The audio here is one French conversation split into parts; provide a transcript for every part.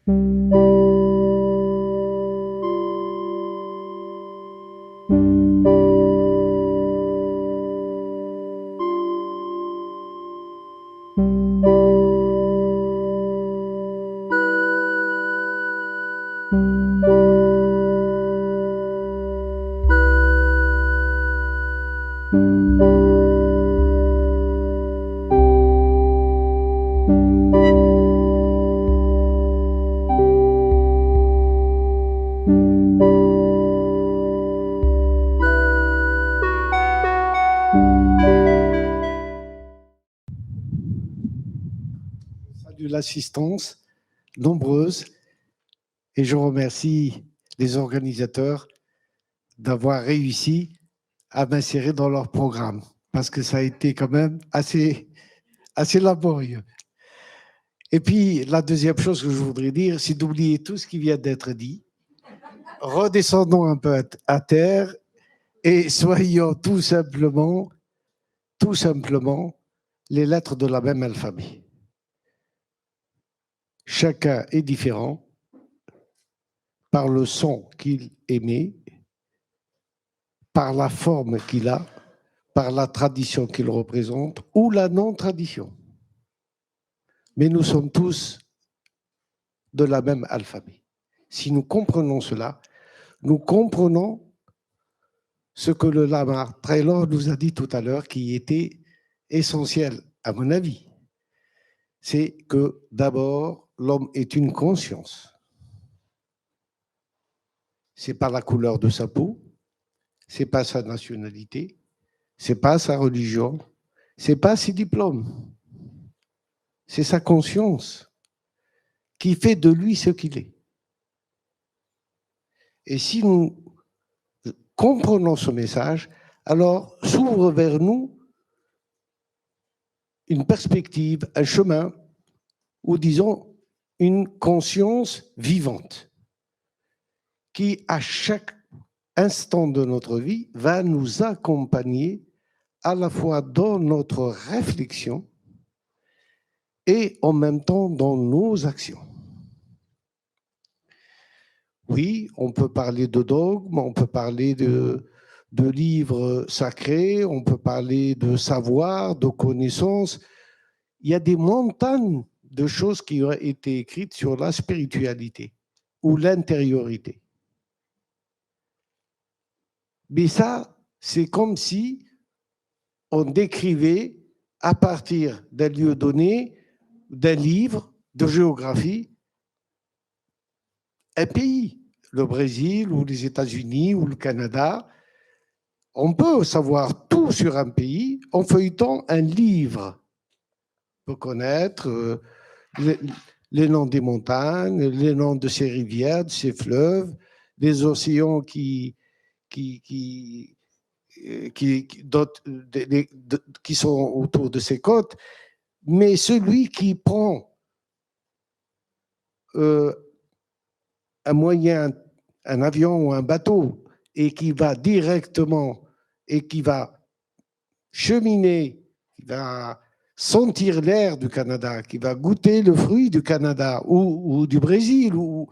Salue l'assistance nombreuse et je remercie les organisateurs d'avoir réussi à m'insérer dans leur programme parce que ça a été quand même assez laborieux. Et puis, la deuxième chose que je voudrais dire, c'est d'oublier tout ce qui vient d'être dit. Redescendons un peu à terre et soyons tout simplement les lettres de la même alphabet. Chacun est différent par le son qu'il émet, par la forme qu'il a, par la tradition qu'il représente ou la non-tradition. Mais nous sommes tous de la même alphabet. Si nous comprenons cela, nous comprenons ce que le lama Traylor nous a dit tout à l'heure, qui était essentiel, à mon avis. C'est que d'abord, l'homme est une conscience. Ce n'est pas la couleur de sa peau, ce n'est pas sa nationalité, ce n'est pas sa religion, ce n'est pas ses diplômes. C'est sa conscience qui fait de lui ce qu'il est. Et si nous comprenons ce message, alors s'ouvre vers nous une perspective, un chemin, ou disons une conscience vivante qui, à chaque instant de notre vie, va nous accompagner à la fois dans notre réflexion et en même temps dans nos actions. Oui, on peut parler de dogmes, on peut parler de livres sacrés, on peut parler de savoir, de connaissances. Il y a des montagnes de choses qui ont été écrites sur la spiritualité ou l'intériorité. Mais ça, c'est comme si on décrivait à partir d'un lieu donné, d'un livre de géographie, un pays, le Brésil ou les États-Unis ou le Canada. On peut savoir tout sur un pays en feuilletant un livre. On peut connaître les noms des montagnes, les noms de ces rivières, de ces fleuves, les océans qui sont autour de ces côtes. Mais celui qui prend un moyen, un avion ou un bateau, et qui va directement, et qui va cheminer, qui va sentir l'air du Canada, qui va goûter le fruit du Canada ou du Brésil ou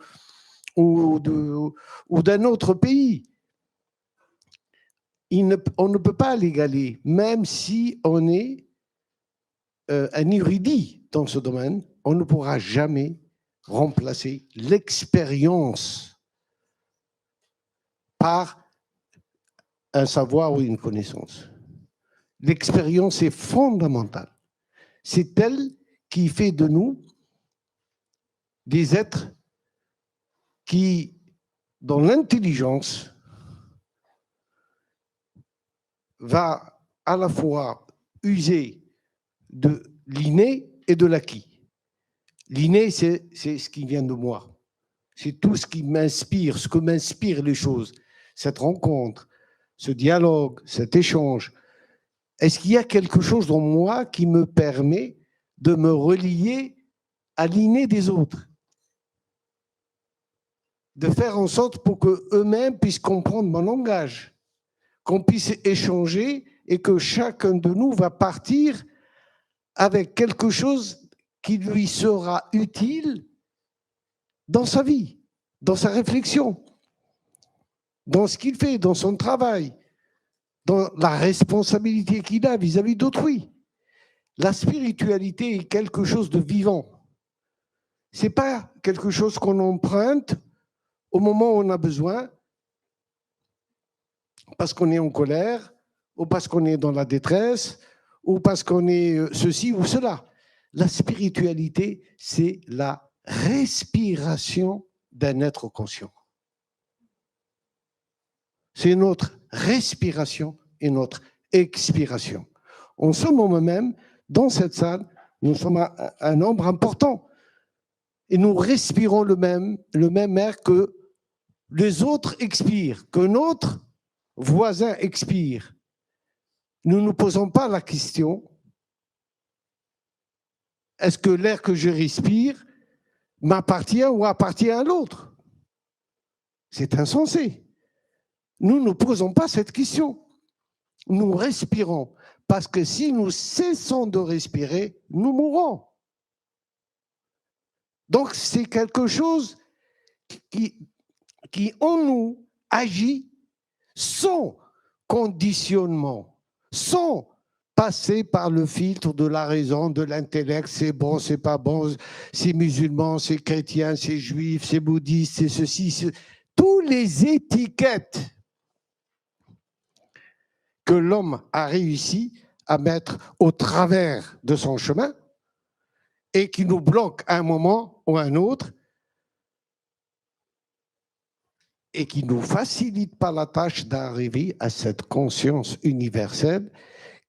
d'un autre pays, on ne peut pas l'égaler, même si on est un érudit dans ce domaine, on ne pourra jamais remplacer l'expérience par un savoir ou une connaissance. L'expérience est fondamentale. C'est elle qui fait de nous des êtres qui, dans l'intelligence, va à la fois user de l'inné et de l'acquis. L'inné, c'est ce qui vient de moi. C'est tout ce qui m'inspire, ce que m'inspirent les choses. Cette rencontre, ce dialogue, cet échange. Est-ce qu'il y a quelque chose dans moi qui me permet de me relier à l'inné des autres? De faire en sorte pour qu'eux-mêmes puissent comprendre mon langage, qu'on puisse échanger et que chacun de nous va partir avec quelque chose qui lui sera utile dans sa vie, dans sa réflexion, dans ce qu'il fait, dans son travail, dans la responsabilité qu'il a vis-à-vis d'autrui. La spiritualité est quelque chose de vivant. Ce n'est pas quelque chose qu'on emprunte au moment où on a besoin, parce qu'on est en colère, ou parce qu'on est dans la détresse, ou parce qu'on est ceci ou cela. La spiritualité, c'est la respiration d'un être conscient. C'est notre respiration et notre expiration. En ce moment même, dans cette salle, nous sommes un nombre important et nous respirons le même air que les autres expirent, que notre voisin expire. Nous ne nous posons pas la question, est-ce que l'air que je respire m'appartient ou appartient à l'autre? C'est insensé. Nous ne nous posons pas cette question. Nous respirons, parce que si nous cessons de respirer, nous mourrons. Donc c'est quelque chose qui en nous agit sans conditionnement, sans passer par le filtre de la raison, de l'intellect, c'est bon, c'est pas bon, c'est musulman, c'est chrétien, c'est juif, c'est bouddhiste, c'est ceci, tous les étiquettes que l'homme a réussi à mettre au travers de son chemin et qui nous bloquent à un moment ou à un autre et qui ne nous facilite pas la tâche d'arriver à cette conscience universelle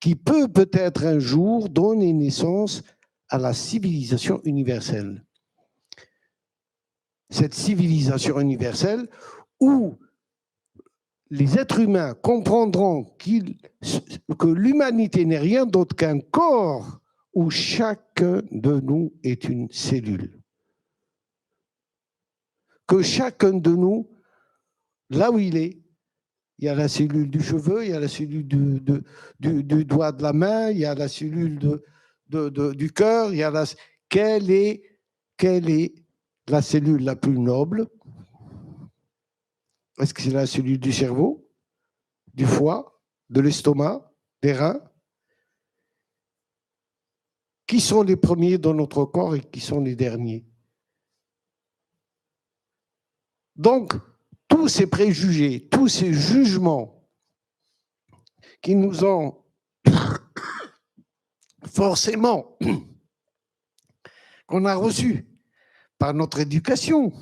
qui peut peut-être un jour donner naissance à la civilisation universelle. Cette civilisation universelle où les êtres humains comprendront que l'humanité n'est rien d'autre qu'un corps où chacun de nous est une cellule. Que chacun de nous, là où il y a la cellule du cheveu, il y a la cellule du doigt de la main, il y a la cellule du cœur, il y a quelle est la cellule la plus noble? Est-ce que c'est la cellule du cerveau, du foie, de l'estomac, des reins? Qui sont les premiers dans notre corps et qui sont les derniers? Donc, tous ces préjugés, tous ces jugements qui nous ont forcément, qu'on a reçus par notre éducation,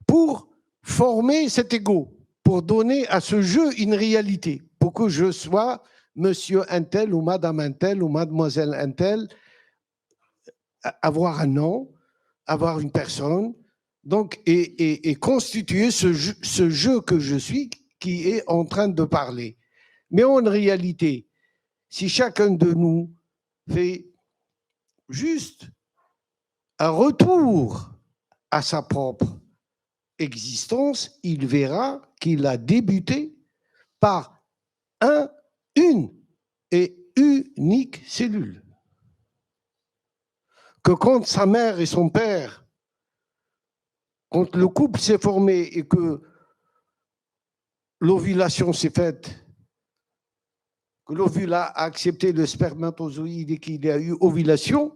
pour former cet ego, pour donner à ce jeu une réalité, pour que je sois monsieur untel ou madame untel ou mademoiselle untel, avoir un nom, avoir une personne, donc, et constituer ce jeu que je suis qui est en train de parler. Mais en réalité, si chacun de nous fait juste un retour à sa propre existence, il verra qu'il a débuté par une et unique cellule. Que quand sa mère et son père, quand le couple s'est formé et que l'ovulation s'est faite, que l'ovule a accepté le spermatozoïde et qu'il y a eu ovulation,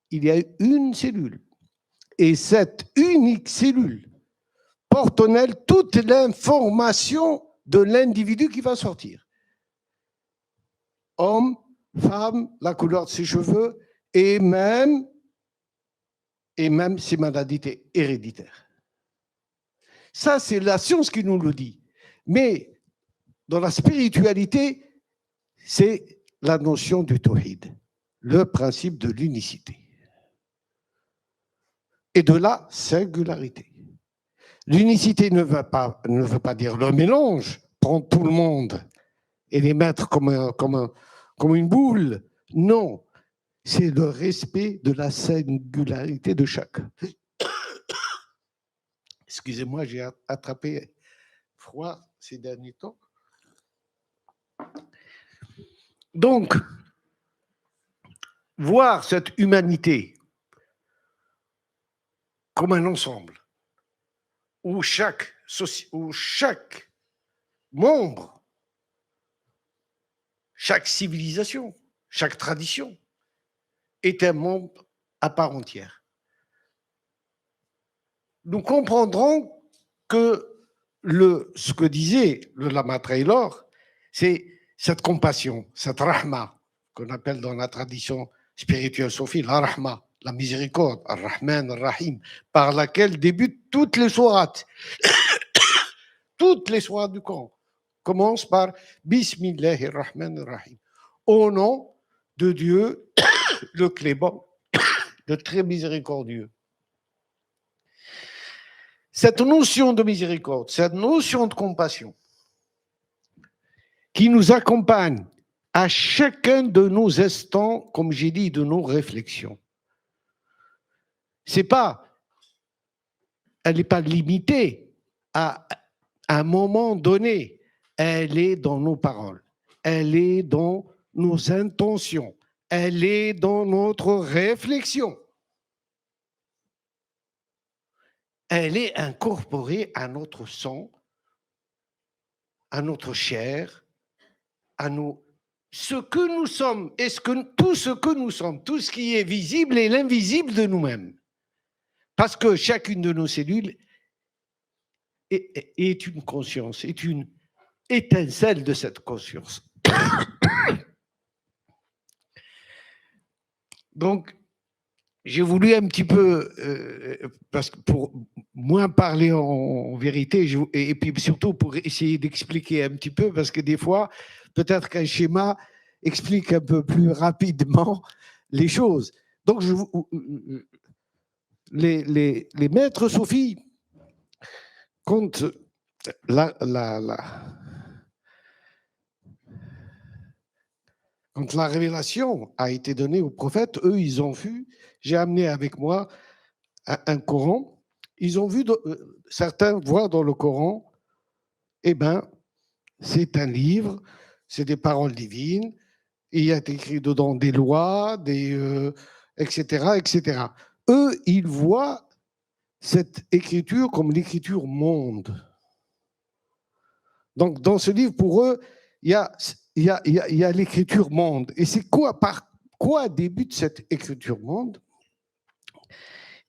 il y a eu une cellule. Et cette unique cellule porte en elle toute l'information de l'individu qui va sortir. Homme, femme, la couleur de ses cheveux et même ses maladies héréditaires. Ça, c'est la science qui nous le dit. Mais dans la spiritualité, c'est la notion du tawhid, le principe de l'unicité et de la singularité. L'unicité ne veut pas dire le mélange, prendre tout le monde et les mettre comme une boule. Non, c'est le respect de la singularité de chacun. Excusez-moi, j'ai attrapé froid ces derniers temps. Donc, voir cette humanité comme un ensemble, où chaque membre, chaque civilisation, chaque tradition est un membre à part entière. Nous comprendrons que ce que disait le Lama Taylor, c'est cette compassion, cette rahma, qu'on appelle dans la tradition spirituelle soufie, la rahma, la miséricorde, ar-Rahman, ar-Rahim, par laquelle débutent toutes les sourates. Toutes les sourates du Coran commencent par Bismillahir-Rahmanir-Rahim. Au nom de Dieu, le clément, le très miséricordieux. Cette notion de miséricorde, cette notion de compassion, qui nous accompagne à chacun de nos instants, comme j'ai dit, de nos réflexions. Elle n'est pas limitée à un moment donné. Elle est dans nos paroles, elle est dans nos intentions, elle est dans notre réflexion. Elle est incorporée à notre sang, à notre chair, à nous, ce que nous sommes, tout ce que nous sommes, tout ce qui est visible et l'invisible de nous-mêmes. Parce que chacune de nos cellules est une conscience, est une étincelle de cette conscience. Donc, j'ai voulu un petit peu, parce que pour moins parler en vérité, et puis surtout pour essayer d'expliquer un petit peu, parce que des fois, peut-être qu'un schéma explique un peu plus rapidement les choses. Donc, les maîtres soufis, quand la révélation a été donnée aux prophètes, eux, ils ont vu, j'ai amené avec moi un Coran, ils ont vu certains voir dans le Coran, eh bien, c'est un livre, c'est des paroles divines, il y a écrit dedans des lois, etc., etc. Eux, ils voient cette écriture comme l'écriture monde. Donc, dans ce livre, pour eux, il y a l'écriture monde. Et c'est par quoi débute cette écriture monde?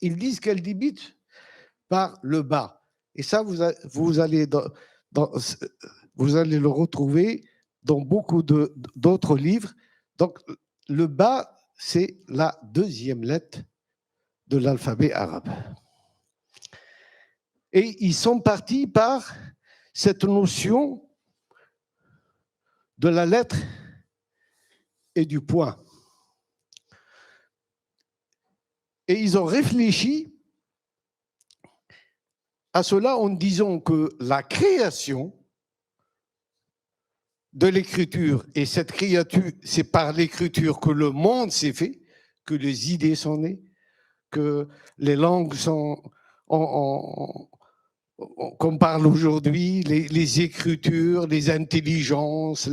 Ils disent qu'elle débute par le bas. Et ça, vous allez le retrouver dans beaucoup d'autres livres. Donc, le bas, c'est la deuxième lettre de l'alphabet arabe. Et ils sont partis par cette notion de la lettre et du point. Et ils ont réfléchi à cela en disant que la création de l'écriture, et cette créature, c'est par l'écriture que le monde s'est fait, que les idées sont nées, que les langues sont, qu'on parle aujourd'hui, les écritures, les intelligences,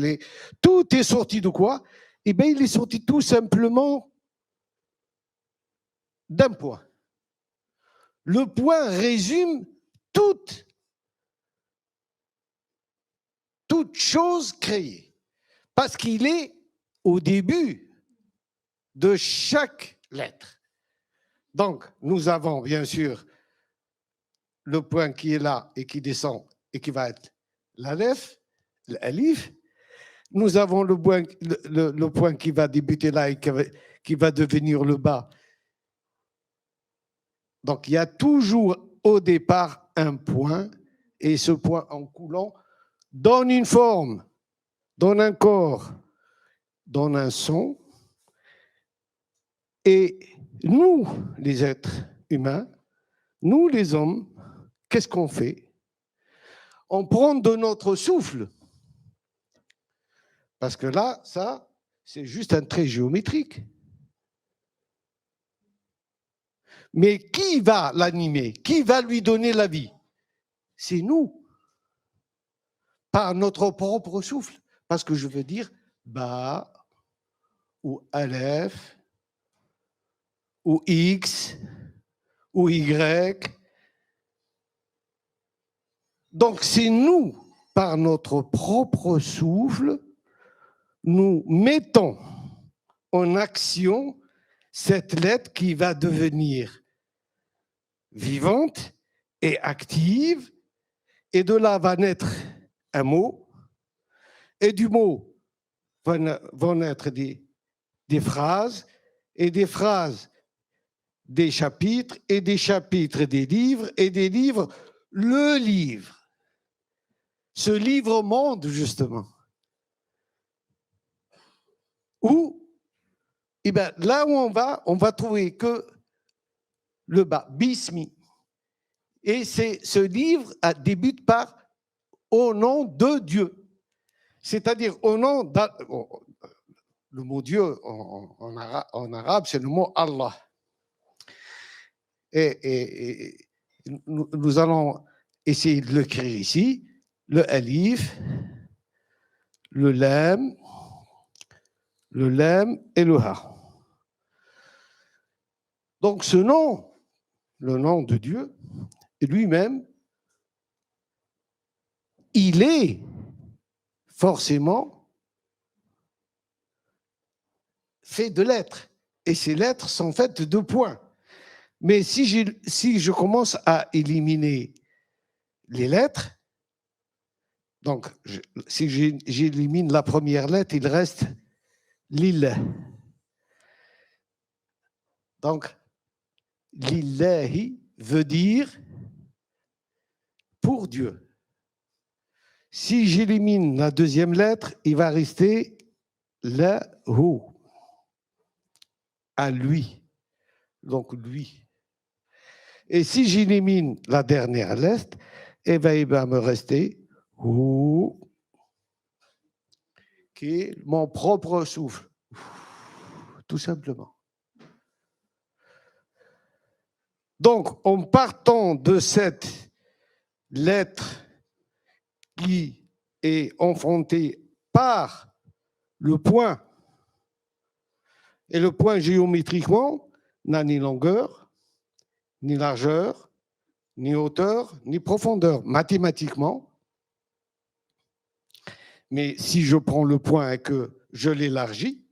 tout est sorti de quoi? Eh bien, il est sorti tout simplement d'un point. Le point résume toute chose créée, parce qu'il est au début de chaque lettre. Donc, nous avons bien sûr le point qui est là et qui descend et qui va être l'alef, l'alif. Nous avons le point qui va débuter là et qui va devenir le bas. Donc, il y a toujours au départ un point, et ce point en coulant donne une forme, donne un corps, donne un son. Et nous, les êtres humains, nous, les hommes, qu'est-ce qu'on fait? On prend de notre souffle. Parce que là, ça, c'est juste un trait géométrique. Mais qui va l'animer? Qui va lui donner la vie? C'est nous. Par notre propre souffle. Parce que je veux dire Ba, ou Aleph, ou X, ou Y. Donc, c'est nous, par notre propre souffle, nous mettons en action cette lettre qui va devenir vivante et active, et de là va naître un mot, et du mot vont naître des phrases, et des phrases des chapitres, et des chapitres des livres, et des livres le livre. Ce livre-monde, justement. Où, eh bien, là où on va trouver que le bas, Bismi. Et ce livre débute par au nom de Dieu. C'est-à-dire au nom le mot Dieu en arabe, c'est le mot Allah. Et nous allons essayer de l'écrire ici. Le alif, le lam et le ha. Donc ce nom, le nom de Dieu, lui-même, il est forcément fait de lettres. Et ces lettres sont faites de points. Mais si je commence à éliminer les lettres, donc si j'élimine la première lettre, il reste l'il. Donc, lillahi veut dire pour Dieu. Si j'élimine la deuxième lettre, il va rester lahu, à lui. Donc, lui. Et si j'élimine la dernière lettre, eh bien, il va me rester hu, qui est mon propre souffle. Tout simplement. Donc, en partant de cette lettre qui est enfrontée par le point, et le point géométriquement n'a ni longueur, ni largeur, ni hauteur, ni profondeur, mathématiquement. Mais si je prends le point et que je l'élargis,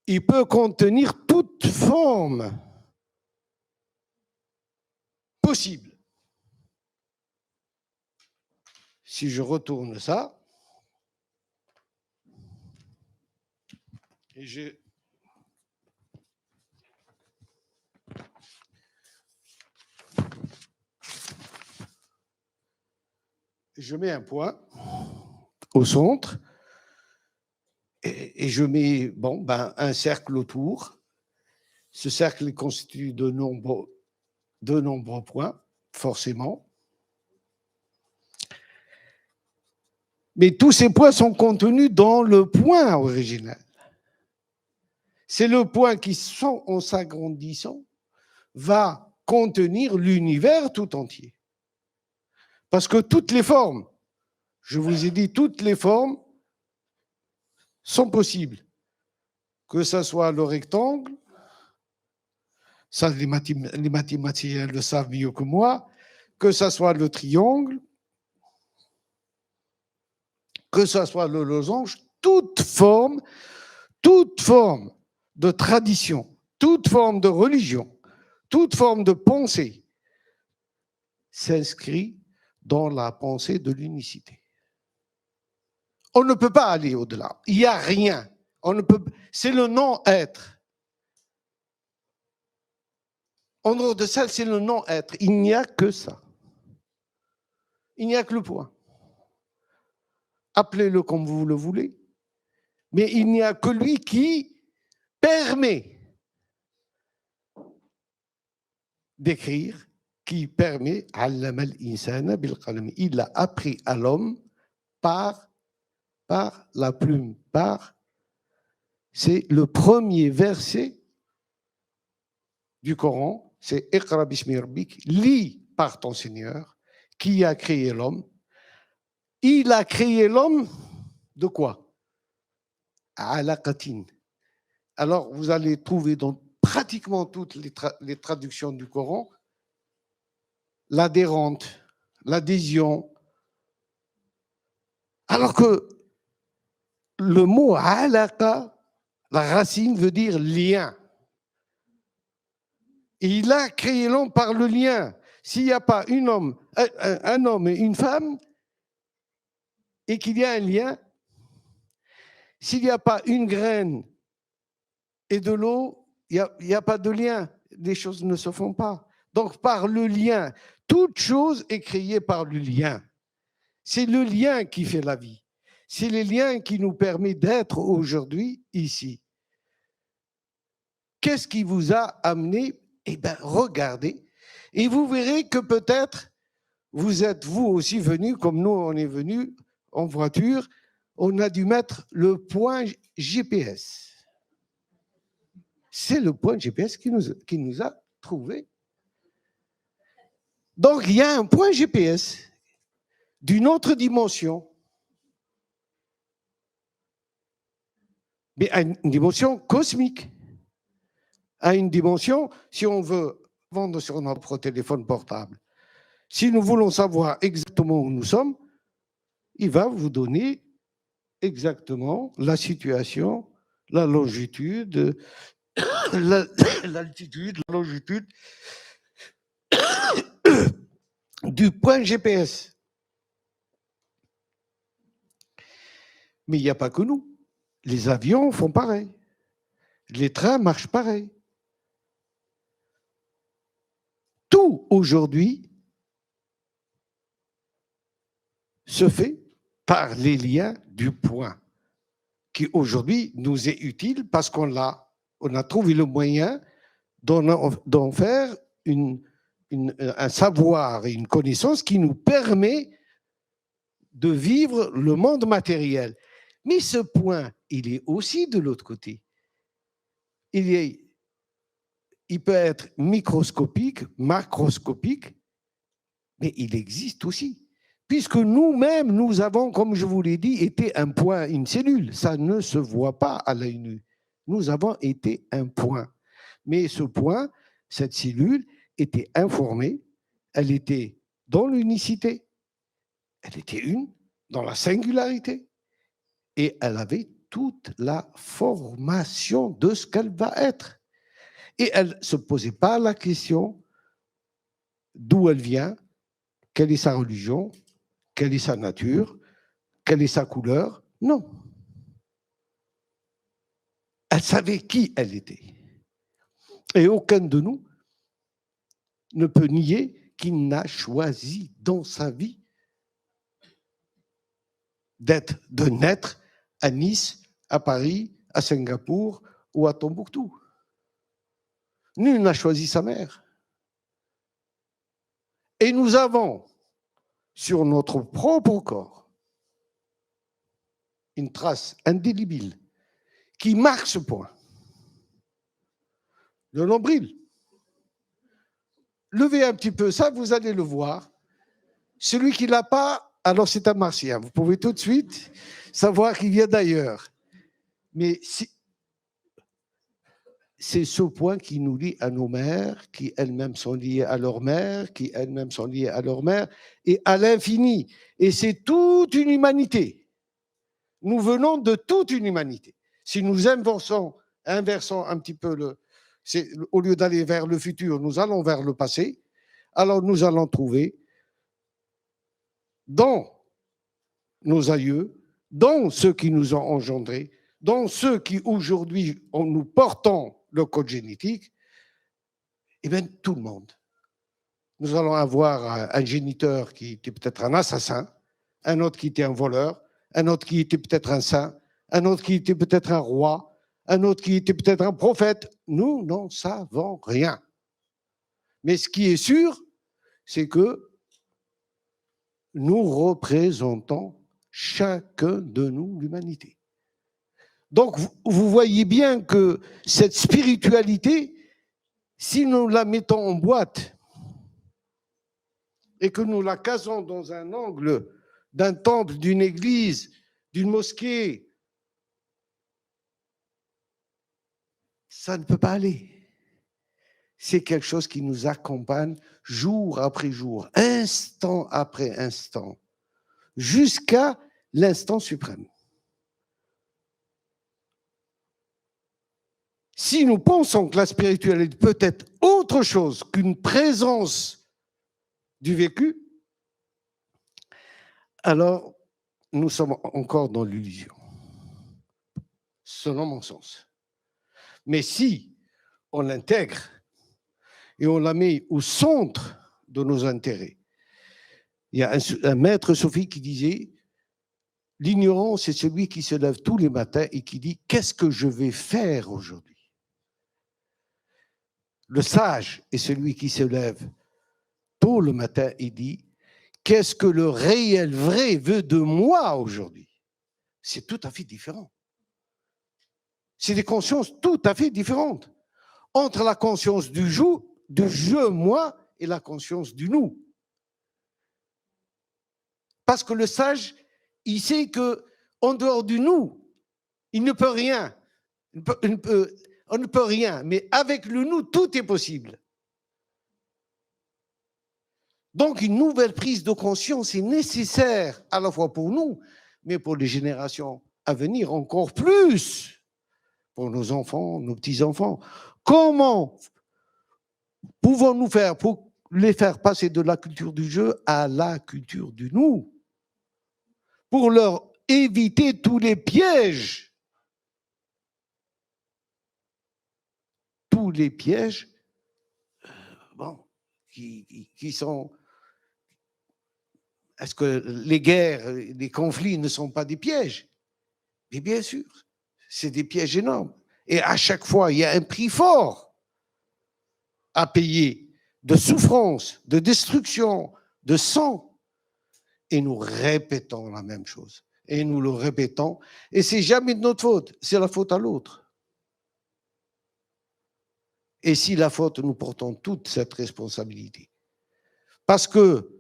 il peut contenir toute forme possible. Si je retourne ça, et je mets un point au centre et je mets un cercle autour. Ce cercle est constitué de nombreux points, forcément. Mais tous ces points sont contenus dans le point original. C'est le point qui, en s'agrandissant, va contenir l'univers tout entier. Parce que toutes les formes, je vous ai dit, toutes les formes sont possibles. Que ce soit le rectangle, ça les mathématiciens le savent mieux que moi, que ce soit le triangle, que ce soit le losange, toute forme de tradition, toute forme de religion, toute forme de pensée s'inscrit dans la pensée de l'unicité. On ne peut pas aller au-delà. Il n'y a rien. C'est le non-être. En dehors de ça, c'est le non-être. Il n'y a que ça. Il n'y a que le point. Appelez-le comme vous le voulez. Mais il n'y a que lui qui permet d'écrire, qui permet, il a appris à l'homme par la plume, c'est le premier verset du Coran, c'est Iqra bismi rabbik, lis par ton Seigneur, qui a créé l'homme. Il a créé l'homme de quoi? Alaqatin. Alors, vous allez trouver dans pratiquement toutes les traductions du Coran, l'adhérente, l'adhésion, alors que le mot alaqa, la racine veut dire lien. Et il a créé l'homme par le lien. S'il n'y a pas un homme et une femme, et qu'il y a un lien, s'il n'y a pas une graine et de l'eau, il n'y a pas de lien. Les choses ne se font pas. Donc, par le lien, toute chose est créée par le lien. C'est le lien qui fait la vie. C'est le lien qui nous permet d'être aujourd'hui ici. Qu'est-ce qui vous a amené? Eh bien, regardez. Et vous verrez que peut-être vous êtes vous aussi venus, comme nous, on est venus en voiture, on a dû mettre le point GPS. C'est le point GPS qui nous a trouvés. Donc, il y a un point GPS d'une autre dimension, mais à une dimension cosmique, à une dimension, si on veut vendre sur notre téléphone portable, si nous voulons savoir exactement où nous sommes, il va vous donner exactement la situation, la longitude, l'altitude, la longitude du point GPS. Mais il n'y a pas que nous. Les avions font pareil. Les trains marchent pareil. Tout aujourd'hui se fait par les liens du point, qui aujourd'hui nous est utile parce qu'on a trouvé le moyen d'en faire un savoir et une connaissance qui nous permet de vivre le monde matériel. Mais ce point, il est aussi de l'autre côté. Il peut être microscopique, macroscopique, mais il existe aussi. Puisque nous-mêmes, nous avons, comme je vous l'ai dit, été un point, une cellule. Ça ne se voit pas à l'œil nu. Nous avons été un point. Mais ce point, cette cellule, était informée, elle était dans l'unicité, elle était une, dans la singularité, et elle avait toute la formation de ce qu'elle va être. Et elle ne se posait pas la question d'où elle vient, quelle est sa religion, quelle est sa nature, quelle est sa couleur. Non. Elle savait qui elle était. Et aucun de nous ne peut nier qu'il n'a choisi dans sa vie de naître à Nice, à Paris, à Singapour ou à Tombouctou. Nul n'a choisi sa mère. Et nous avons sur notre propre corps une trace indélébile qui marque ce point. Le nombril. Levez un petit peu ça, vous allez le voir. Celui qui ne l'a pas, alors c'est un martien. Vous pouvez tout de suite savoir qu'il vient d'ailleurs. Mais c'est ce point qui nous lie à nos mères, qui elles-mêmes sont liées à leur mère, qui elles-mêmes sont liées à leur mère, et à l'infini. Et c'est toute une humanité. Nous venons de toute une humanité. Si nous inversons un petit peu au lieu d'aller vers le futur, nous allons vers le passé, alors nous allons trouver dans nos aïeux, dans ceux qui nous ont engendrés, dans ceux qui aujourd'hui nous portons le code génétique, eh bien tout le monde. Nous allons avoir un géniteur qui était peut-être un assassin, un autre qui était un voleur, un autre qui était peut-être un saint, un autre qui était peut-être un roi, un autre qui était peut-être un prophète. Nous n'en savons rien. Mais ce qui est sûr, c'est que nous représentons chacun de nous l'humanité. Donc, vous voyez bien que cette spiritualité, si nous la mettons en boîte et que nous la casons dans un angle d'un temple, d'une église, d'une mosquée, ça ne peut pas aller. c'est quelque chose qui nous accompagne jour après jour, instant après instant, jusqu'à l'instant suprême. Si nous pensons que la spiritualité peut être autre chose qu'une présence du vécu, alors nous sommes encore dans l'illusion, selon mon sens. Mais si on l'intègre et on la met au centre de nos intérêts, il y a un maître Sophie qui disait « L'ignorant, c'est celui qui se lève tous les matins et qui dit « Qu'est-ce que je vais faire aujourd'hui ?» Le sage est celui qui se lève tôt le matin et dit « Qu'est-ce que le réel vrai veut de moi aujourd'hui ?» C'est tout à fait différent. C'est des consciences tout à fait différentes entre la conscience du je, moi, et la conscience du nous. Parce que le sage, il sait qu'en dehors du nous, il ne peut rien. On ne peut rien, mais avec le nous, tout est possible. Donc, une nouvelle prise de conscience est nécessaire, à la fois pour nous, mais pour les générations à venir encore plus, pour nos enfants, nos petits-enfants. Comment pouvons-nous faire pour les faire passer de la culture du jeu à la culture du nous, pour leur éviter tous les pièges, bon, qui sont... Est-ce que les guerres, les conflits ne sont pas des pièges? Mais bien sûr, c'est des pièges énormes. Et à chaque fois, il y a un prix fort à payer, de souffrance, de destruction, de sang. Et nous répétons la même chose. Et nous le répétons. Et c'est jamais de notre faute, c'est la faute à l'autre. Et si la faute, nous portons toute cette responsabilité. Parce que,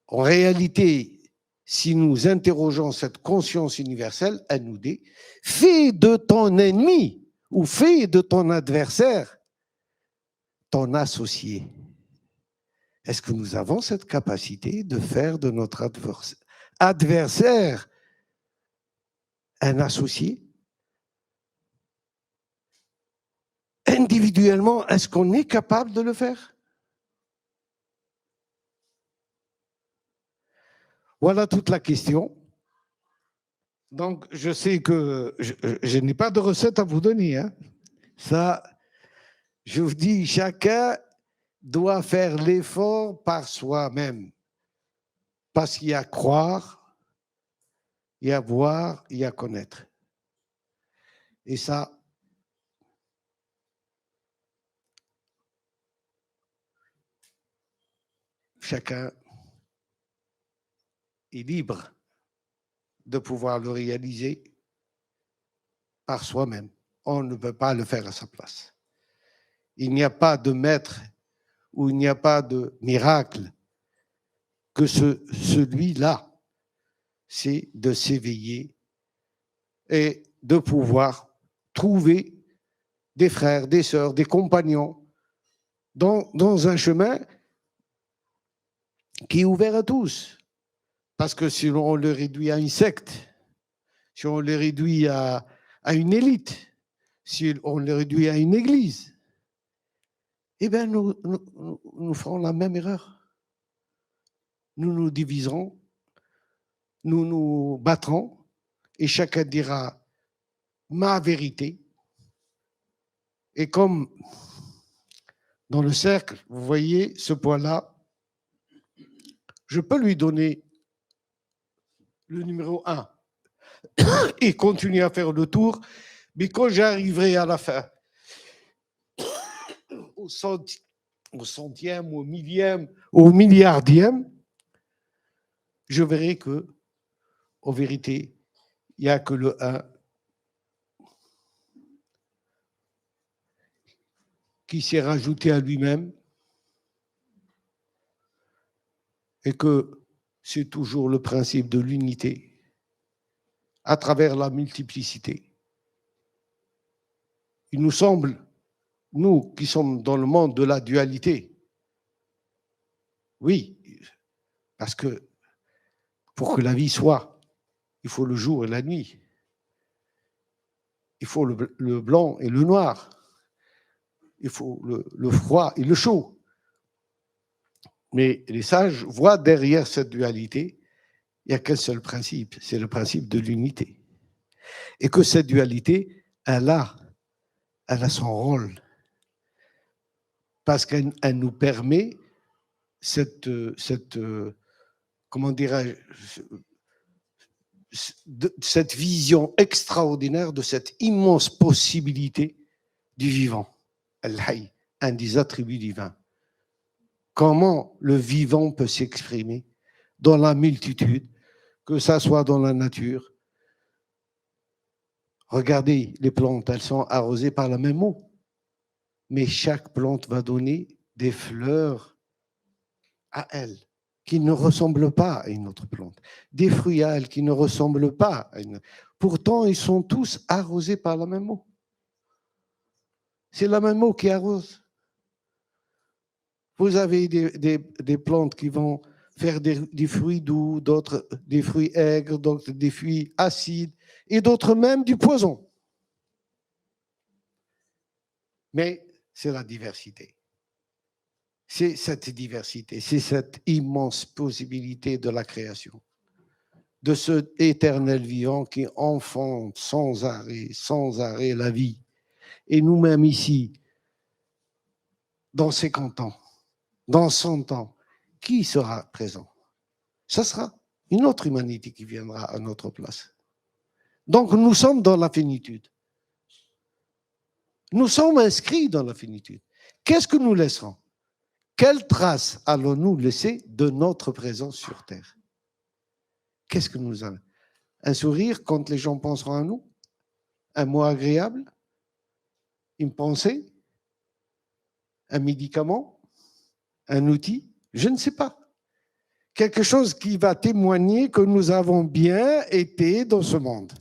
en réalité, si nous interrogeons cette conscience universelle, elle nous dit « Fais de ton ennemi ou fais de ton adversaire ton associé ». Est-ce que nous avons cette capacité de faire de notre adversaire un associé? Individuellement, est-ce qu'on est capable de le faire? Voilà toute la question. Donc, je sais que je n'ai pas de recette à vous donner. Hein. Ça, je vous dis, chacun doit faire l'effort par soi-même. Parce qu'il y a à croire, il y a à voir, il y a à connaître. Et ça, chacun est libre de pouvoir le réaliser par soi-même. On ne peut pas le faire à sa place. Il n'y a pas de maître ou il n'y a pas de miracle que celui-là, c'est de s'éveiller et de pouvoir trouver des frères, des sœurs, des compagnons dans un chemin qui est ouvert à tous. Parce que si on le réduit à une secte, si on le réduit à une élite, si on le réduit à une église, eh bien, nous ferons la même erreur. Nous nous diviserons, nous nous battrons, et chacun dira ma vérité. Et comme dans le cercle, vous voyez ce point-là, je peux lui donner le numéro 1 et continuer à faire le tour, mais quand j'arriverai à la fin, au centième, au millième, au milliardième, je verrai que, en vérité, il n'y a que le 1 qui s'est rajouté à lui-même et que c'est toujours le principe de l'unité à travers la multiplicité. Il nous semble nous qui sommes dans le monde de la dualité, oui, parce que pour que la vie soit, il faut le jour et la nuit. Il faut le blanc et le noir. Il faut le froid et le chaud. Mais les sages voient derrière cette dualité, il n'y a qu'un seul principe, c'est le principe de l'unité. Et que cette dualité, elle a son rôle. Parce qu'elle nous permet cette comment dirais-je, cette vision extraordinaire de cette immense possibilité du vivant, Al-Hayy, un des attributs divins. Comment le vivant peut s'exprimer dans la multitude, que ça soit dans la nature. Regardez, les plantes, elles sont arrosées par la même eau, mais chaque plante va donner des fleurs à elle, qui ne ressemblent pas à une autre plante, des fruits à elle qui ne ressemblent pas à une. Pourtant, ils sont tous arrosés par la même eau. C'est la même eau qui arrose. Vous avez des plantes qui vont faire des fruits doux, d'autres des fruits aigres, d'autres des fruits acides, et d'autres même du poison. Mais c'est la diversité. C'est cette diversité, c'est cette immense possibilité de la création, de ce éternel vivant qui enfante sans arrêt la vie. Et nous-mêmes ici, dans 50 ans, dans 100 ans, qui sera présent? Ce sera une autre humanité qui viendra à notre place. Donc nous sommes dans la finitude. Nous sommes inscrits dans la finitude. Qu'est-ce que nous laisserons? Quelle trace allons-nous laisser de notre présence sur Terre? Qu'est-ce que nous allons? Un sourire quand les gens penseront à nous? Un mot agréable? Une pensée? Un médicament? Un outil? Je ne sais pas. Quelque chose qui va témoigner que nous avons bien été dans ce monde.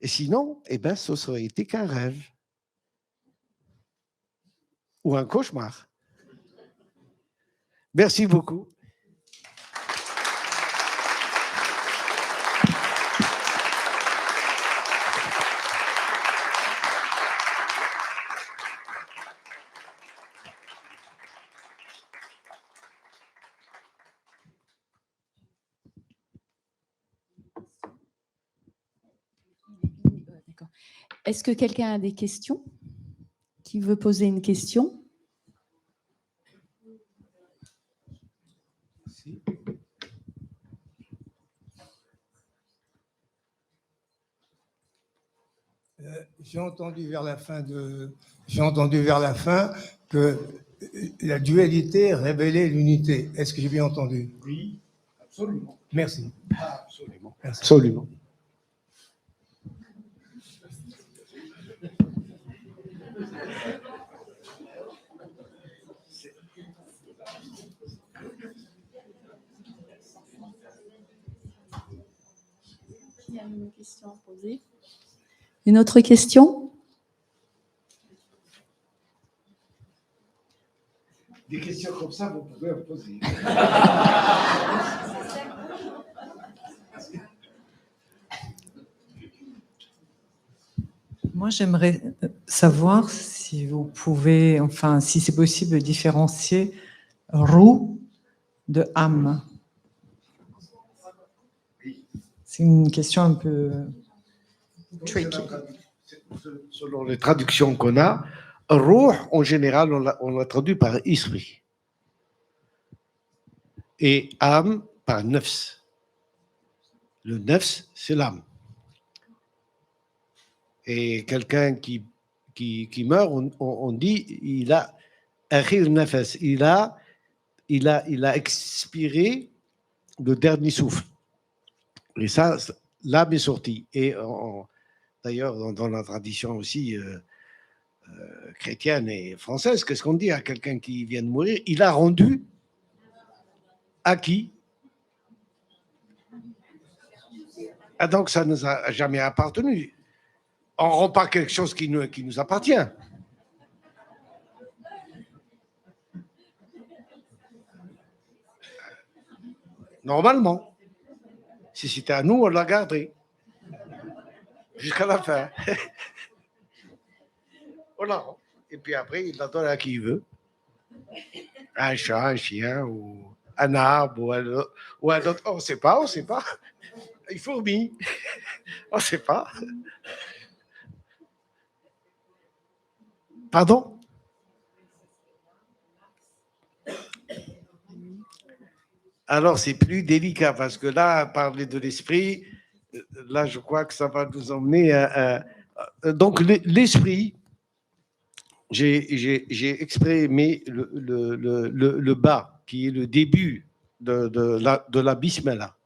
Et sinon, eh ben, ce serait été qu'un rêve. Ou un cauchemar. Merci beaucoup. Est-ce que quelqu'un a des questions? Qui veut poser une question? J'ai entendu vers la fin que la dualité révélait l'unité. Est-ce que j'ai bien entendu? Oui, absolument. Merci. Absolument. Merci. Absolument. Il y a une question à poser. Une autre question? Des questions comme ça, vous pouvez en poser. Moi, j'aimerais savoir si vous pouvez, enfin, si c'est possible de différencier roue de âme. C'est une question un peu tricky. Selon les traductions qu'on a, Ruh, en général, on l'a traduit par esprit. Et âme par nefs. Le nefs, c'est l'âme. Et quelqu'un qui meurt, on dit il a akhir nafas, il a expiré le dernier souffle. Et ça, l'âme est sortie. Et d'ailleurs, dans la tradition aussi chrétienne et française, qu'est-ce qu'on dit à quelqu'un qui vient de mourir? Il a rendu à qui? Ah, donc ça ne nous a jamais appartenu. On ne rend pas quelque chose qui nous appartient. Normalement. Si c'était à nous, on la garderait. Jusqu'à la fin. Voilà. Et puis après, il la donne à qui il veut. Un chat, un chien, ou un arbre, ou un autre. On ne sait pas, on ne sait pas. Une fourmi. On ne sait pas. Pardon? Alors, c'est plus délicat parce que là, parler de l'esprit, là, je crois que ça va nous emmener à. Donc, l'esprit, j'ai exprimé le bas, qui est le début de la bismillah.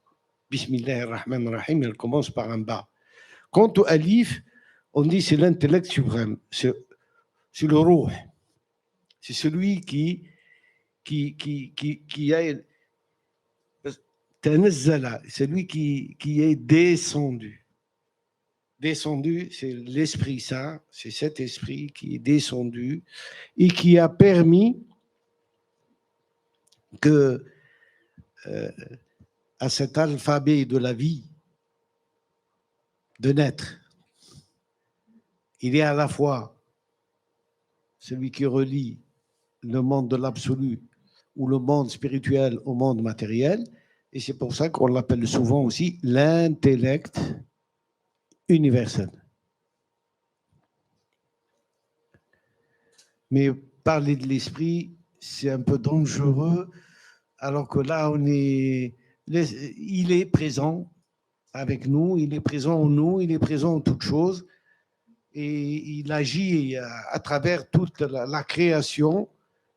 Bismillah ar-Rahman ar-Rahim, elle commence par un bas. Quant au alif, on dit c'est l'intellect suprême, c'est le ruh. C'est celui qui a. C'est lui qui est descendu. Descendu, c'est l'Esprit Saint, c'est cet esprit qui est descendu et qui a permis que à cet alphabet de la vie de naître, il est à la fois celui qui relie le monde de l'absolu ou le monde spirituel au monde matériel, et c'est pour ça qu'on l'appelle souvent aussi l'intellect universel. Mais parler de l'esprit, c'est un peu dangereux, alors que là, il est présent avec nous, il est présent en nous, il est présent en toutes choses, et il agit à travers toute la création.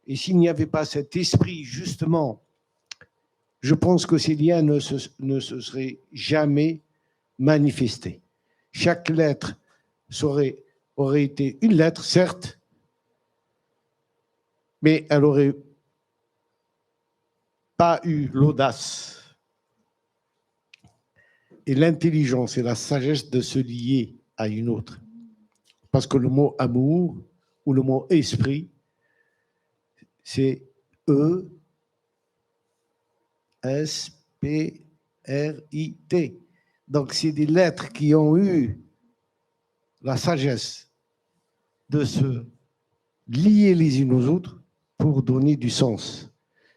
Et s'il n'y avait pas cet esprit, justement, je pense que ces liens ne se seraient jamais manifestés. Chaque lettre aurait été une lettre, certes, mais elle n'aurait pas eu l'audace et l'intelligence et la sagesse de se lier à une autre. Parce que le mot amour ou le mot esprit, c'est E-S-P-R-I-T. Donc, c'est des lettres qui ont eu la sagesse de se lier les unes aux autres pour donner du sens.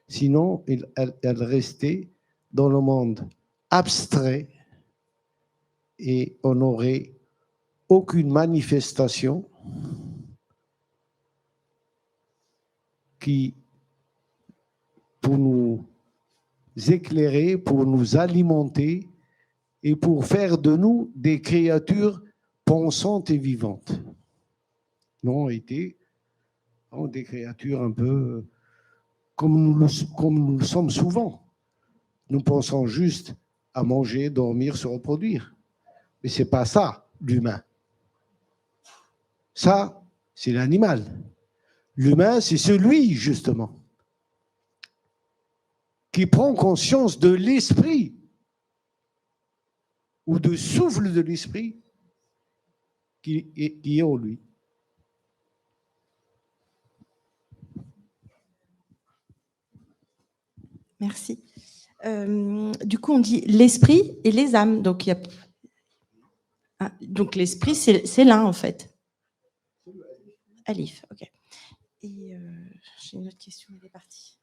Sinon, elles restaient dans le monde abstrait et on n'aurait aucune manifestation qui, pour nous éclairer, pour nous alimenter et pour faire de nous des créatures pensantes et vivantes. Nous avons été des créatures un peu comme nous le sommes souvent. Nous pensons juste à manger, dormir, se reproduire. Mais ce n'est pas ça, l'humain. Ça, c'est l'animal. L'humain, c'est celui, justement, qui prend conscience de l'esprit ou du souffle de l'esprit qui est en lui. Merci. Du coup, on dit l'esprit et les âmes. Donc, donc l'esprit, c'est l'un, en fait. Alif, ok. Et j'ai une autre question, elle est partie.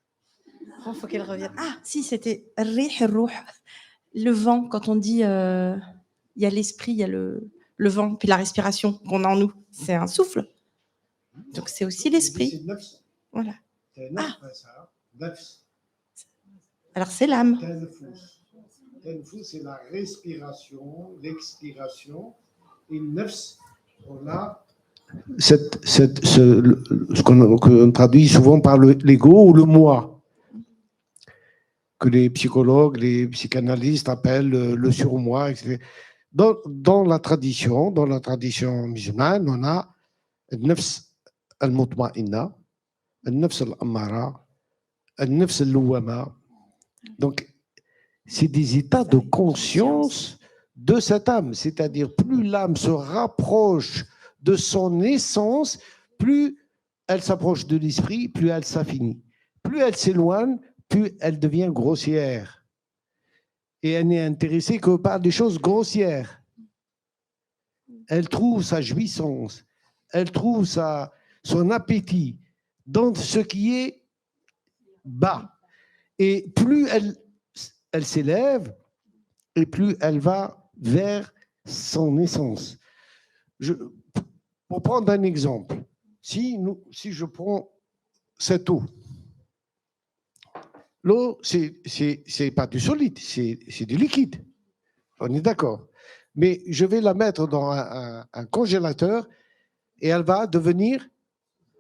Il faut qu'elle revienne. Ah, si, c'était rih rouh. Le vent, quand on dit il y a l'esprit, il y a le vent, puis la respiration qu'on a en nous. C'est un souffle. Donc, c'est aussi l'esprit. Voilà. Ah. Alors, c'est l'âme. Tenfous, c'est la respiration, l'expiration. Et nefs, on a ce qu'on traduit souvent par l'ego ou le moi, que les psychologues, les psychanalystes appellent le surmoi, etc. Dans la tradition musulmane, on a nefs al-mutma'inna, nefs al-ammara, nefs al-luwama. Donc, c'est des états de conscience de cette âme. C'est-à-dire, plus l'âme se rapproche de son essence, plus elle s'approche de l'esprit, plus elle s'affinit. Plus elle s'éloigne, plus elle devient grossière. et elle n'est intéressée que par des choses grossières. Elle trouve sa jouissance, elle trouve son appétit dans ce qui est bas. Et plus elle s'élève, et plus elle va vers son essence. Pour prendre un exemple, si je prends cette eau, l'eau, c'est pas du solide, c'est du liquide. On est d'accord. Mais je vais la mettre dans un congélateur et elle va devenir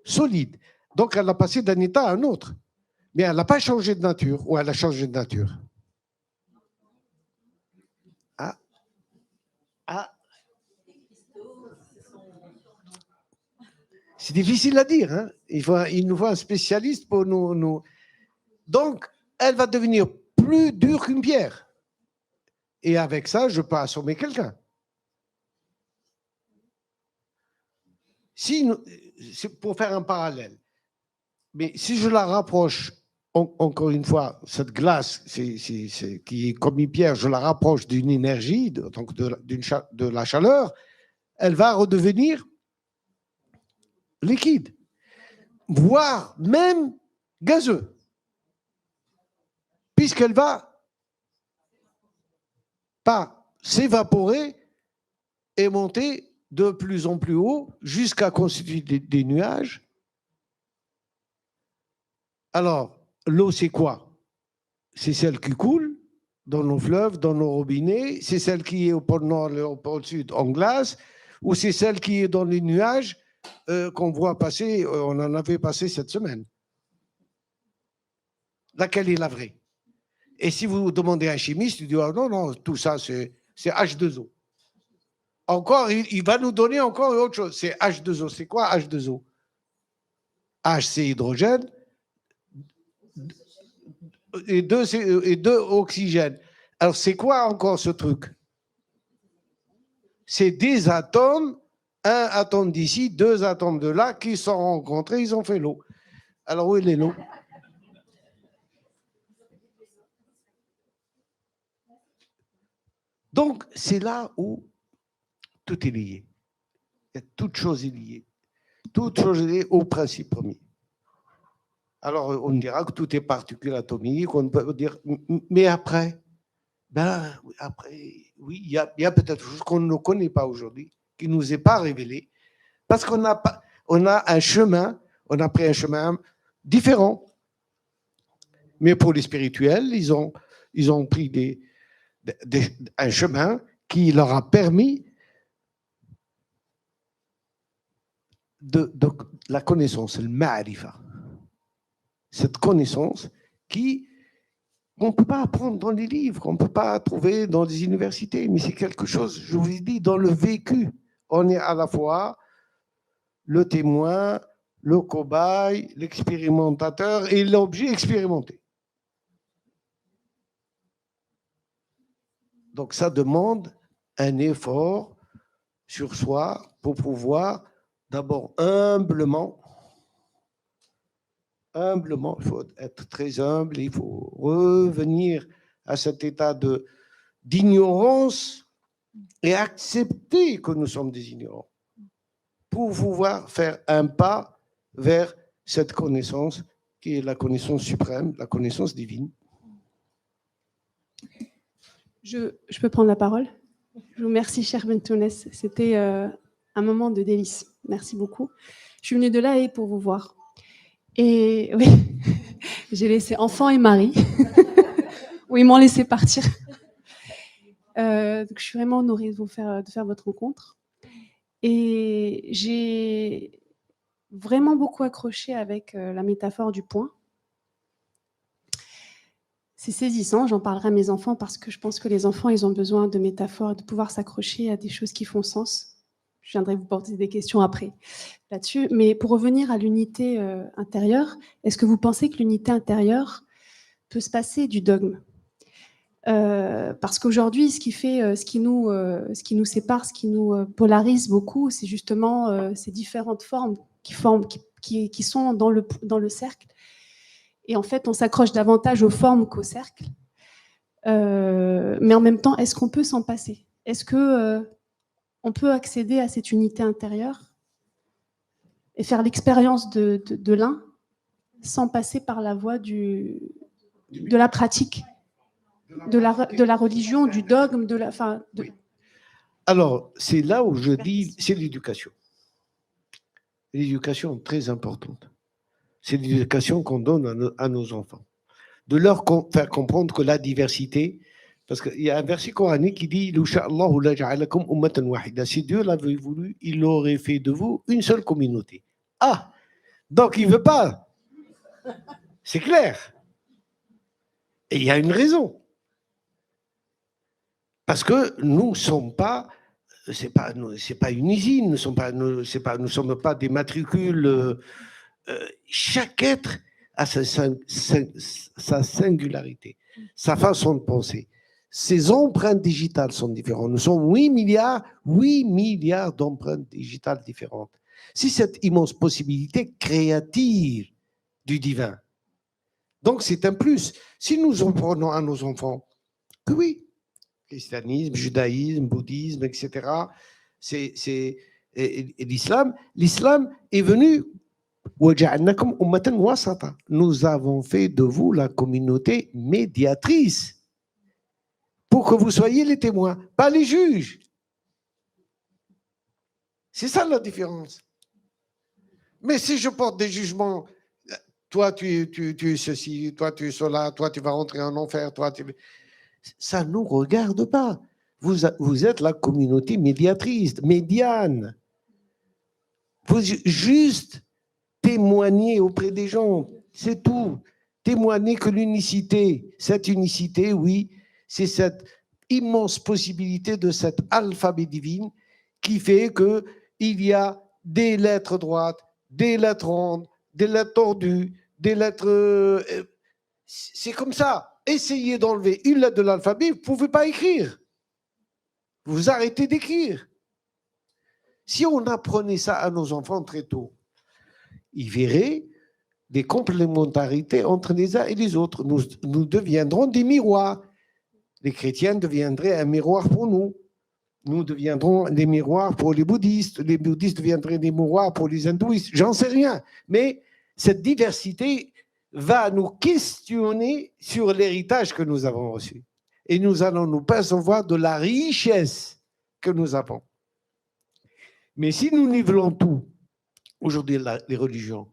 solide. Donc, elle a passé d'un état à un autre. Mais elle n'a pas changé de nature, ou elle a changé de nature. C'est difficile à dire. Hein? Il nous faut un spécialiste pour nous. Donc, elle va devenir plus dure qu'une pierre. Et avec ça, je peux assommer quelqu'un. C'est pour faire un parallèle. Mais si je la rapproche, encore une fois, cette glace qui est comme une pierre, je la rapproche d'une énergie, donc de la chaleur, elle va redevenir liquide, voire même gazeux, puisqu'elle va pas s'évaporer et monter de plus en plus haut jusqu'à constituer des nuages. Alors, l'eau, c'est quoi? C'est celle qui coule dans nos fleuves, dans nos robinets, c'est celle qui est au pôle Nord et au pôle Sud en glace, ou c'est celle qui est dans les nuages qu'on voit passer, on en avait passé cette semaine. Laquelle est la vraie? Et si vous demandez à un chimiste, il dit oh non, tout ça c'est H2O. Encore, il va nous donner encore autre chose. C'est H2O. C'est quoi H2O? H, c'est hydrogène, et 2 oxygène. Alors, c'est quoi encore ce truc? C'est des atomes, un atome d'ici, 2 atomes de là, qui sont rencontrés, ils ont fait l'eau. Alors, où est l'eau? Donc, c'est là où tout est lié. Toute chose est liée. Toute chose est liée au principe premier. Alors, on dira que tout est particule atomique, on peut dire, mais après, oui, il y a peut-être chose qu'on ne connaît pas aujourd'hui, qui ne nous est pas révélé, parce qu'on a un chemin, on a pris un chemin différent. Mais pour les spirituels, ils ont pris un chemin qui leur a permis de la connaissance, le ma'rifa. Cette connaissance qu'on ne peut pas apprendre dans les livres, qu'on ne peut pas trouver dans les universités, mais c'est quelque chose, je vous ai dit, dans le vécu. On est à la fois le témoin, le cobaye, l'expérimentateur et l'objet expérimenté. Donc ça demande un effort sur soi pour pouvoir d'abord humblement, il faut être très humble, il faut revenir à cet état d'ignorance et accepter que nous sommes des ignorants pour pouvoir faire un pas vers cette connaissance qui est la connaissance suprême, la connaissance divine. Je peux prendre la parole? Je vous remercie, cher Bentounes. C'était un moment de délice. Merci beaucoup. Je suis venue de là et pour vous voir. Et oui, j'ai laissé enfant et mari. Oui, ils m'ont laissé partir. Donc je suis vraiment honorée de faire votre rencontre. Et j'ai vraiment beaucoup accroché avec la métaphore du point. C'est saisissant, j'en parlerai à mes enfants parce que je pense que les enfants, ils ont besoin de métaphores, de pouvoir s'accrocher à des choses qui font sens. Je viendrai vous poser des questions après là-dessus. Mais pour revenir à l'unité intérieure, est-ce que vous pensez que l'unité intérieure peut se passer du dogme? Parce qu'aujourd'hui, ce qui nous sépare, ce qui nous polarise beaucoup, c'est justement ces différentes formes qui sont dans le cercle. Et en fait, on s'accroche davantage aux formes qu'au cercle. Mais en même temps, est-ce qu'on peut s'en passer? Est-ce que on peut accéder à cette unité intérieure et faire l'expérience de l'un sans passer par la voie de la pratique, de la religion, du dogme, de la, enfin, de- Oui. Alors, c'est là où je dis, c'est l'éducation. L'éducation très importante. C'est l'éducation qu'on donne à nos enfants. De leur faire comprendre que la diversité, parce qu'il y a un verset coranique qui dit si Dieu l'avait voulu, il aurait fait de vous une seule communauté. Ah, donc il ne veut pas. C'est clair. Et il y a une raison. Parce que nous ne sommes pas, c'est pas une usine, nous ne sommes pas des matricules. Chaque être a sa singularité, sa façon de penser. Ses empreintes digitales sont différentes. Nous sommes 8 milliards d'empreintes digitales différentes. C'est cette immense possibilité créative du divin. Donc c'est un plus. Si nous apprenons à nos enfants que oui, christianisme, judaïsme, bouddhisme, etc., c'est l'islam. L'islam est venu. Nous avons fait de vous la communauté médiatrice pour que vous soyez les témoins, pas les juges. C'est ça la différence. Mais si je porte des jugements, toi tu es ceci, toi tu es cela, toi tu vas rentrer en enfer, ça ne nous regarde pas. Vous êtes la communauté médiatrice, médiane. Vous juste témoigner auprès des gens, c'est tout. Témoigner que l'unicité, cette unicité, oui, c'est cette immense possibilité de cet alphabet divin qui fait qu'il y a des lettres droites, des lettres rondes, des lettres tordues, des lettres... c'est comme ça. Essayez d'enlever une lettre de l'alphabet, vous ne pouvez pas écrire. Vous arrêtez d'écrire. Si on apprenait ça à nos enfants très tôt, ils verraient des complémentarités entre les uns et les autres. Nous deviendrons des miroirs. Les chrétiens deviendraient un miroir pour nous. Nous deviendrons des miroirs pour les bouddhistes. Les bouddhistes deviendraient des miroirs pour les hindouistes. J'en sais rien. Mais cette diversité va nous questionner sur l'héritage que nous avons reçu. Et nous allons nous percevoir de la richesse que nous avons. Mais si nous nivelons tout, aujourd'hui, les religions,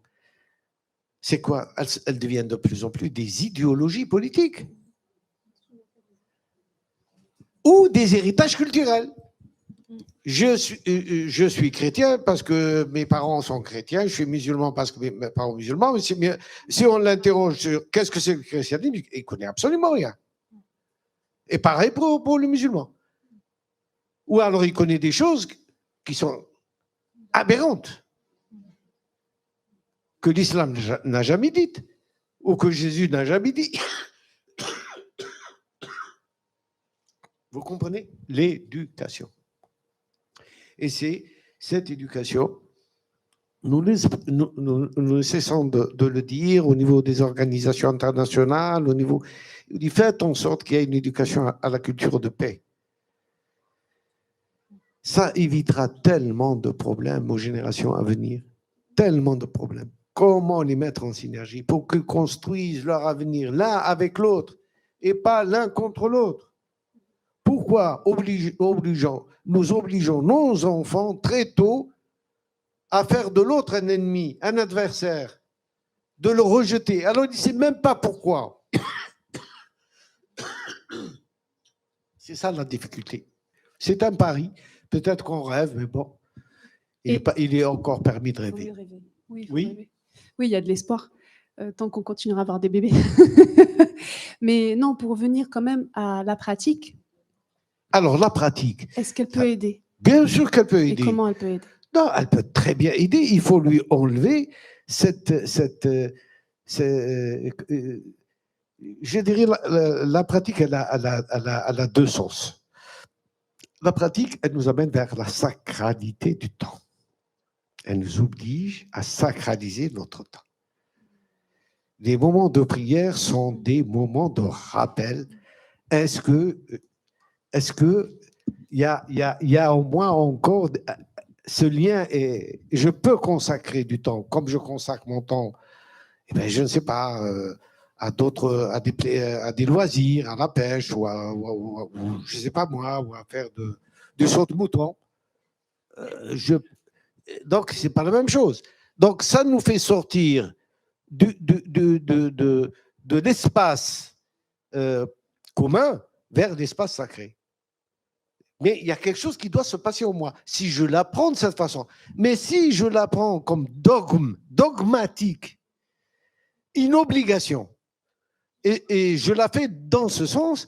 c'est quoi? Elles deviennent de plus en plus des idéologies politiques ou des héritages culturels. Je suis chrétien parce que mes parents sont chrétiens, je suis musulman parce que mes parents sont musulmans, mais si on l'interroge sur qu'est-ce que c'est que le christianisme, il ne connaît absolument rien. Et pareil pour le musulman. Ou alors il connaît des choses qui sont aberrantes, que l'islam n'a jamais dites, ou que Jésus n'a jamais dit. Vous comprenez? L'éducation. Et c'est cette éducation, nous cessons de le dire au niveau des organisations internationales, au niveau... Faites en sorte qu'il y ait une éducation à la culture de paix. Ça évitera tellement de problèmes aux générations à venir. Tellement de problèmes. Comment les mettre en synergie pour qu'ils construisent leur avenir l'un avec l'autre et pas l'un contre l'autre? Pourquoi nous obligeons nos enfants très tôt à faire de l'autre un ennemi, un adversaire, de le rejeter? Alors, il ne sait même pas pourquoi. C'est ça la difficulté. C'est un pari. Peut-être qu'on rêve, mais bon, il est encore permis de rêver. Oui, Oui. rêver. Oui, il y a de l'espoir, tant qu'on continuera à avoir des bébés. Mais non, pour revenir quand même à la pratique. Alors, la pratique. Est-ce qu'elle peut aider? Bien sûr qu'elle peut aider. Et comment elle peut aider? Non, elle peut très bien aider. Il faut lui enlever je dirais, la pratique, elle a deux sens. La pratique, elle nous amène vers la sacralité du temps. Elle nous oblige à sacraliser notre temps. Les moments de prière sont des moments de rappel est-ce que il y a au moins encore ce lien et je peux consacrer du temps, comme je consacre mon temps, eh bien, je ne sais pas, à d'autres, à des loisirs, à la pêche, ou je ne sais pas moi, ou à faire du saut de mouton. Donc, ce n'est pas la même chose. Donc, ça nous fait sortir de l'espace commun vers l'espace sacré. Mais il y a quelque chose qui doit se passer en moi. Si je l'apprends de cette façon, mais si je l'apprends comme dogmatique, une obligation, et je la fais dans ce sens,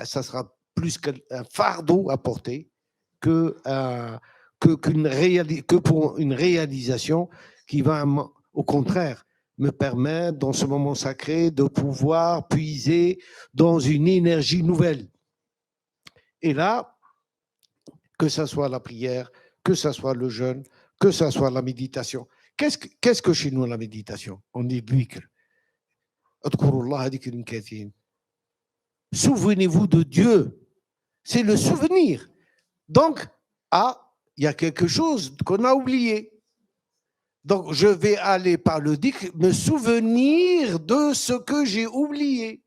ça sera plus qu'un fardeau à porter que pour une réalisation qui va, au contraire, me permettre, dans ce moment sacré, de pouvoir puiser dans une énergie nouvelle. Et là, que ce soit la prière, que ce soit le jeûne, que ce soit la méditation. Qu'est-ce que chez nous la méditation? On dit dhikr. Souvenez-vous de Dieu. C'est le souvenir. Donc, il y a quelque chose qu'on a oublié. Donc, je vais aller par le dhikr me souvenir de ce que j'ai oublié.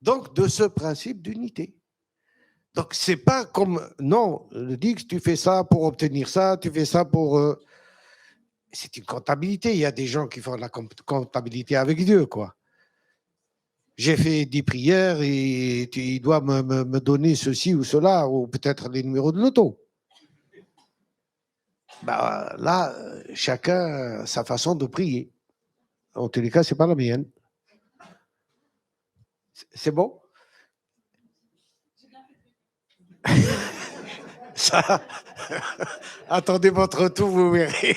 Donc, de ce principe d'unité. Donc, c'est pas comme, non, le dhikr, tu fais ça pour obtenir ça, tu fais ça pour... c'est une comptabilité. Il y a des gens qui font la comptabilité avec Dieu, quoi. J'ai fait 10 prières et il doit me donner ceci ou cela, ou peut-être les numéros de l'auto. Bah, là, chacun a sa façon de prier. En tous les cas, ce n'est pas la mienne. C'est bon? Ça, attendez votre retour, vous verrez.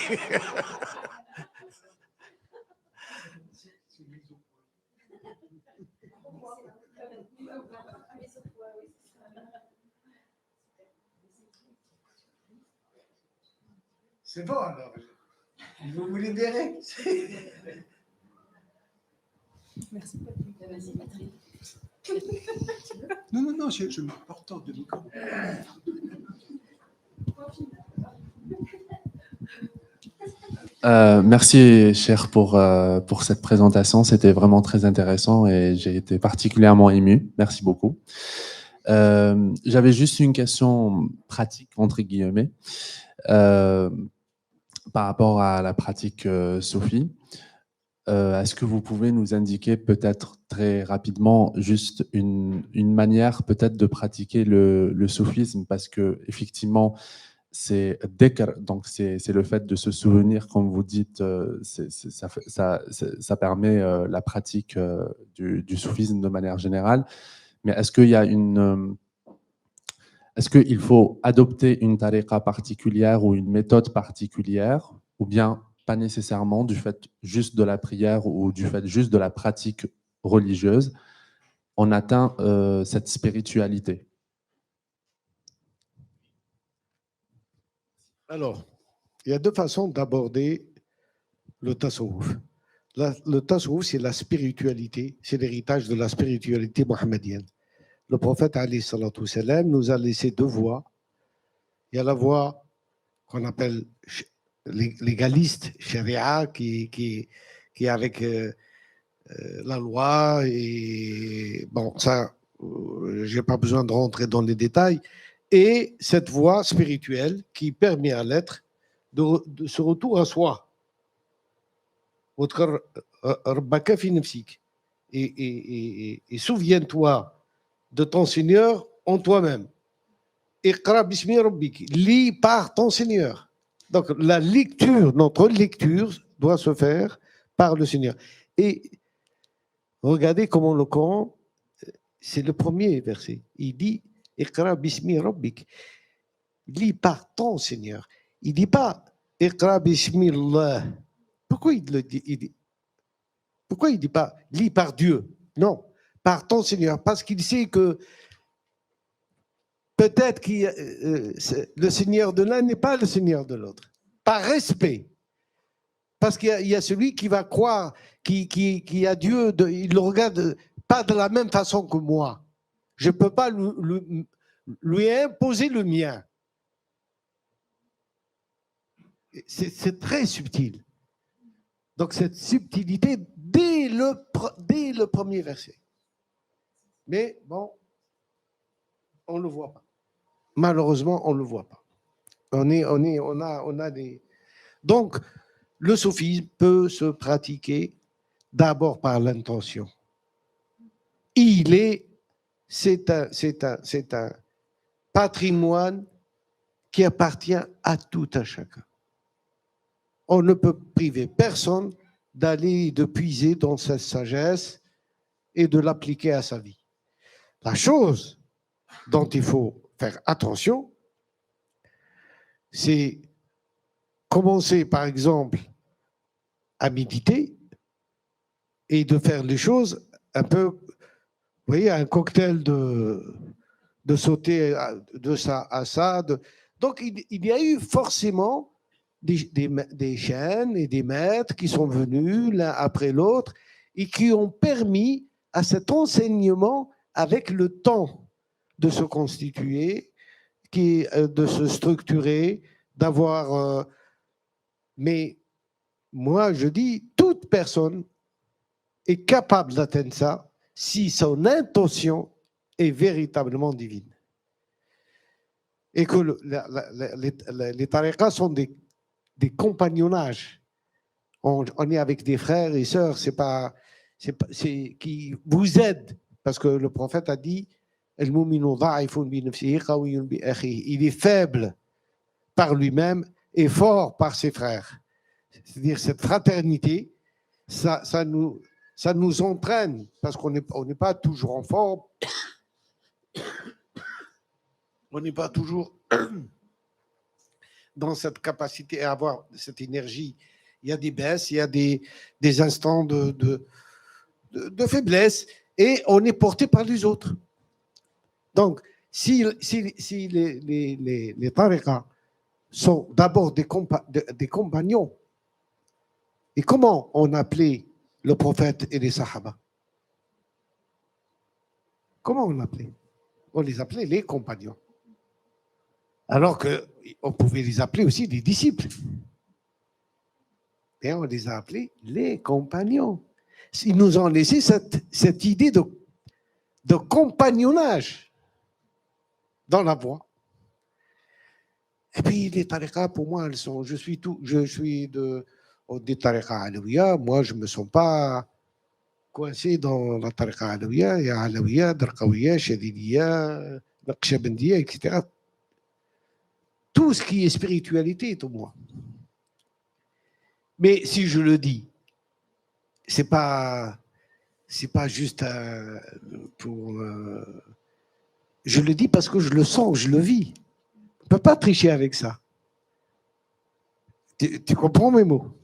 C'est bon alors. Vous me libérez. Merci. Vas-y, Patrick. Non, je me porte hors de micro. Merci, cher, pour cette présentation. C'était vraiment très intéressant et j'ai été particulièrement ému. Merci beaucoup. J'avais juste une question pratique, entre guillemets, par rapport à la pratique soufie. Est-ce que vous pouvez nous indiquer peut-être très rapidement juste une manière peut-être de pratiquer le soufisme, parce que effectivement c'est dhikr, donc c'est le fait de se souvenir, comme vous dites, ça permet la pratique du soufisme de manière générale. Mais est-ce qu'il y a est-ce qu'il faut adopter une tariqa particulière ou une méthode particulière, ou bien pas nécessairement, du fait juste de la prière ou du fait juste de la pratique religieuse, on atteint cette spiritualité? Alors, il y a deux façons d'aborder le tasawwuf. Le tasawwuf, c'est la spiritualité, c'est l'héritage de la spiritualité mohammedienne. Le prophète alayhi salatu wassalam nous a laissé deux voies. Il y a la voie qu'on appelle légaliste, sharia, qui est avec la loi, et bon, ça, je n'ai pas besoin de rentrer dans les détails, et cette voie spirituelle qui permet à l'être de ce retour à soi. Et souviens-toi de ton Seigneur en toi-même. Iqra bismi rabbik, lis par ton Seigneur. Donc la lecture, notre lecture doit se faire par le Seigneur. Et regardez comment le Coran, c'est le premier verset. Il dit Iqra bismi rabbik, lis par ton Seigneur. Il ne dit pas Iqra bismi Allah. Pourquoi il le dit? Pourquoi il ne dit pas lis par Dieu? Non, par ton Seigneur, parce qu'il sait que peut-être que le Seigneur de l'un n'est pas le Seigneur de l'autre. Par respect. Parce qu'il y a celui qui va croire, qui a Dieu, il le regarde pas de la même façon que moi. Je ne peux pas lui imposer le mien. C'est très subtil. Donc cette subtilité dès le premier verset. Mais bon, on ne le voit pas. Malheureusement, on ne le voit pas. On a des... Donc, le soufisme peut se pratiquer d'abord par l'intention. C'est un patrimoine qui appartient à tout un chacun. On ne peut priver personne d'aller, de puiser dans cette sagesse et de l'appliquer à sa vie. La chose dont il faut faire attention, c'est commencer par exemple à méditer et de faire les choses un peu, vous voyez, un cocktail de sauter de ça à ça. Donc il y a eu forcément des chaînes et des maîtres qui sont venus l'un après l'autre et qui ont permis à cet enseignement, avec le temps, de se constituer, de se structurer, d'avoir... mais moi, je dis, toute personne est capable d'atteindre ça si son intention est véritablement divine. Et que les tariqas sont des compagnonnages. On est avec des frères et sœurs, c'est qui vous aident. Parce que le prophète a dit, il est faible par lui-même et fort par ses frères. C'est-à-dire cette fraternité, ça nous entraîne, parce qu'on n'est pas toujours en forme, on n'est pas toujours dans cette capacité à avoir cette énergie. Il y a des baisses, il y a des instants de faiblesse, et on est porté par les autres. Donc, si les tariqas sont d'abord des compagnons, et comment on appelait le prophète et les sahaba? Comment on l'appelait? On les appelait les compagnons. Alors qu'on pouvait les appeler aussi des disciples. Et on les a appelés les compagnons. Ils nous ont laissé cette idée de compagnonnage dans la voie. Et puis les tariqas, pour moi, elles sont, je suis des tariqas alaouia. Moi, je ne me sens pas coincé dans la tariqa alaouia. Il y a alaouia, darqaouia, chadiliya, naqshbandiya, etc. Tout ce qui est spiritualité est en moi. Mais si je le dis, c'est pas juste pour... je le dis parce que je le sens, je le vis. On ne peut pas tricher avec ça. Tu comprends mes mots?